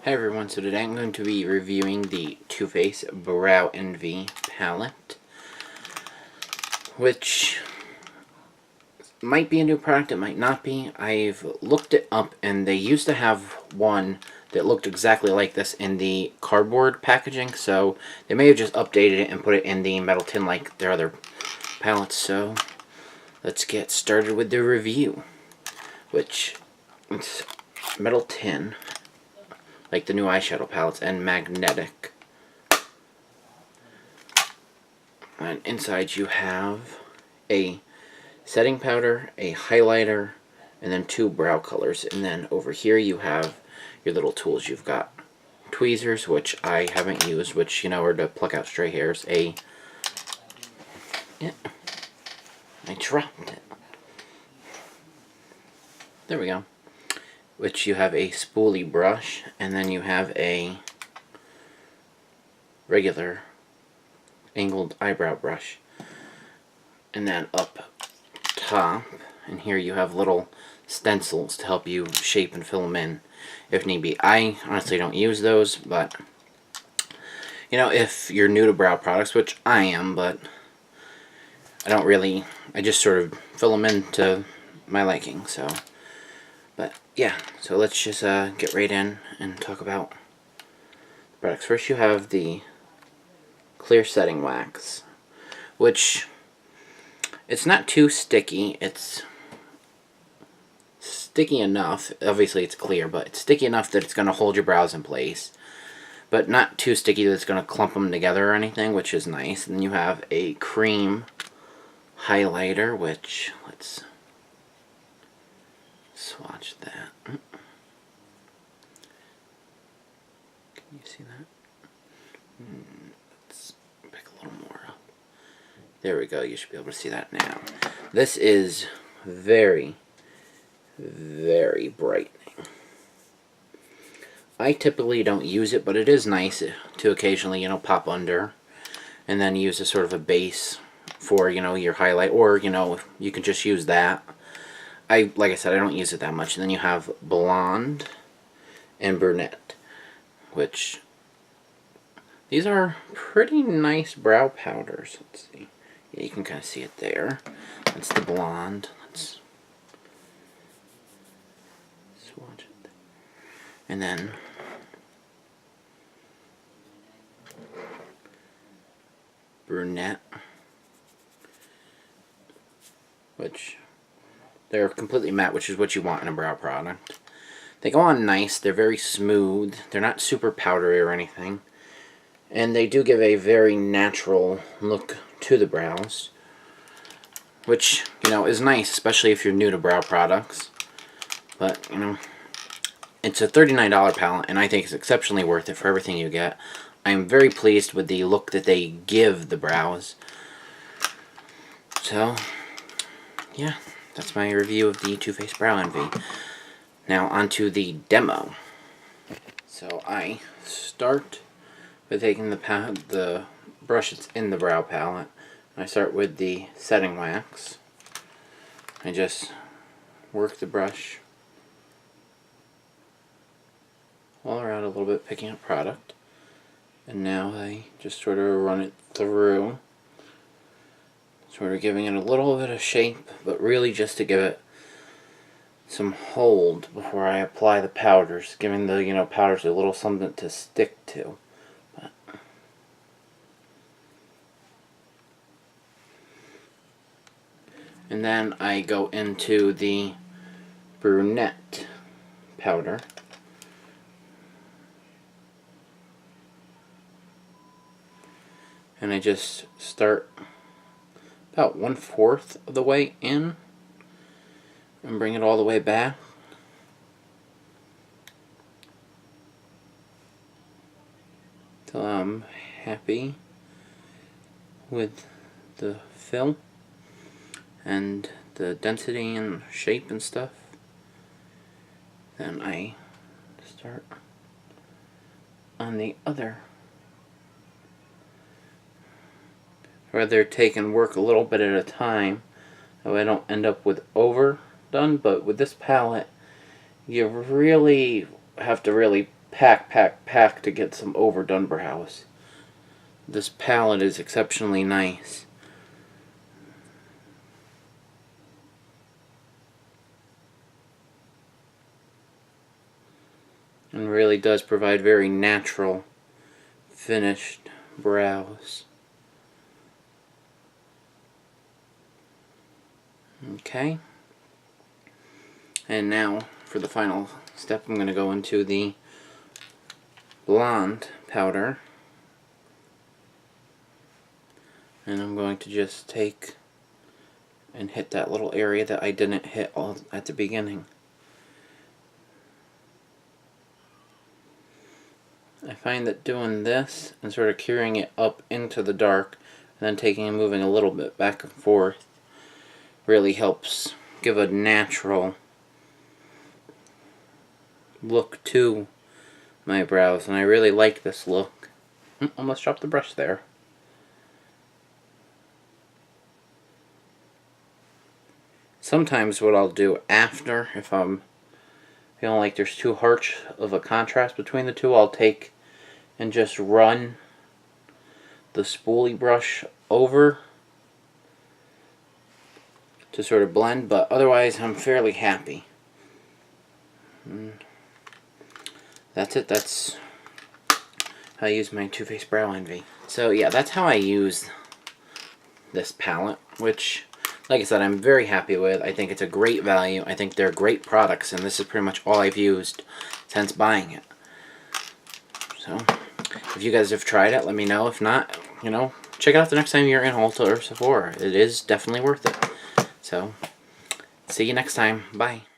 Hi everyone, so today I'm going to be reviewing the Too Faced Brow Envy palette, which might be a new product, it might not be. I've looked it up and they used to have one that looked exactly like this in the cardboard packaging, so they may have just updated it and put it in the metal tin like their other palettes. So let's get started with the review, which it's metal tin like the new eyeshadow palettes, and magnetic. And inside you have a setting powder, a highlighter, and then 2 brow colors. And then over here you have your little tools. You've got tweezers, which I haven't used, which, you know, are to pluck out stray hairs. I dropped it. There we go. Which you have a spoolie brush, and then you have a regular angled eyebrow brush. And then up top, and here you have little stencils to help you shape and fill them in if need be. I honestly don't use those, but you know, if you're new to brow products, which I am, but I just sort of fill them in to my liking, so. But yeah, so let's just get right in and talk about the products. First you have the clear setting wax, which it's not too sticky. It's sticky enough. Obviously it's clear, but it's sticky enough that it's going to hold your brows in place, but not too sticky that it's going to clump them together or anything, which is nice. And then you have a cream highlighter, which let's swatch that. Can you see that? Let's pick a little more up. There we go. You should be able to see that now. This is very, very brightening. I typically don't use it, but it is nice to occasionally, you know, pop under and then use as sort of a base for, you know, your highlight, or, you know, you can just use that. Like I said, I don't use it that much. And then you have blonde and brunette, which these are pretty nice brow powders. Let's see. Yeah, you can kind of see it there. That's the blonde. Let's swatch it. And then brunette, which they're completely matte, which is what you want in a brow product. They go on nice. They're very smooth. They're not super powdery or anything. And they do give a very natural look to the brows, which, you know, is nice, especially if you're new to brow products. But, you know, it's a $39 palette, and I think it's exceptionally worth it for everything you get. I am very pleased with the look that they give the brows. So, yeah, that's my review of the Too Faced Brow Envy. Now, onto the demo. So, I start with taking the brush that's in the brow palette. I start with the setting wax. I just work the brush all around a little bit, picking up product. And now I just sort of run it through, sort of giving it a little bit of shape, but really just to give it some hold before I apply the powders, giving the, you know, powders a little something to stick to. And then I go into the brunette powder. And I just start about 1/4 of the way in and bring it all the way back. Till I'm happy with the fill and the density and shape and stuff. Then I start on the other. Rather take and work a little bit at a time, so I don't end up with overdone. But with this palette, you really have to pack to get some overdone brows. This palette is exceptionally nice. And really does provide very natural finished brows. Okay. And now for the final step, I'm going to go into the blonde powder. And I'm going to just take and hit that little area that I didn't hit all at the beginning. I find that doing this and sort of carrying it up into the dark and then taking and moving a little bit back and forth really helps give a natural look to my brows, and I really like this look. Almost dropped the brush there. Sometimes what I'll do after, if I'm feeling like there's too harsh of a contrast between the two, I'll take and just run the spoolie brush over to sort of blend, but otherwise I'm fairly happy. That's it. That's how I use my Too Faced Brow Envy. So yeah, that's how I use this palette, which, like I said, I'm very happy with. I think it's a great value. I think they're great products, and this is pretty much all I've used since buying it. So, if you guys have tried it, let me know. If not, you know, check it out the next time you're in Ulta or Sephora. It is definitely worth it. So, see you next time. Bye.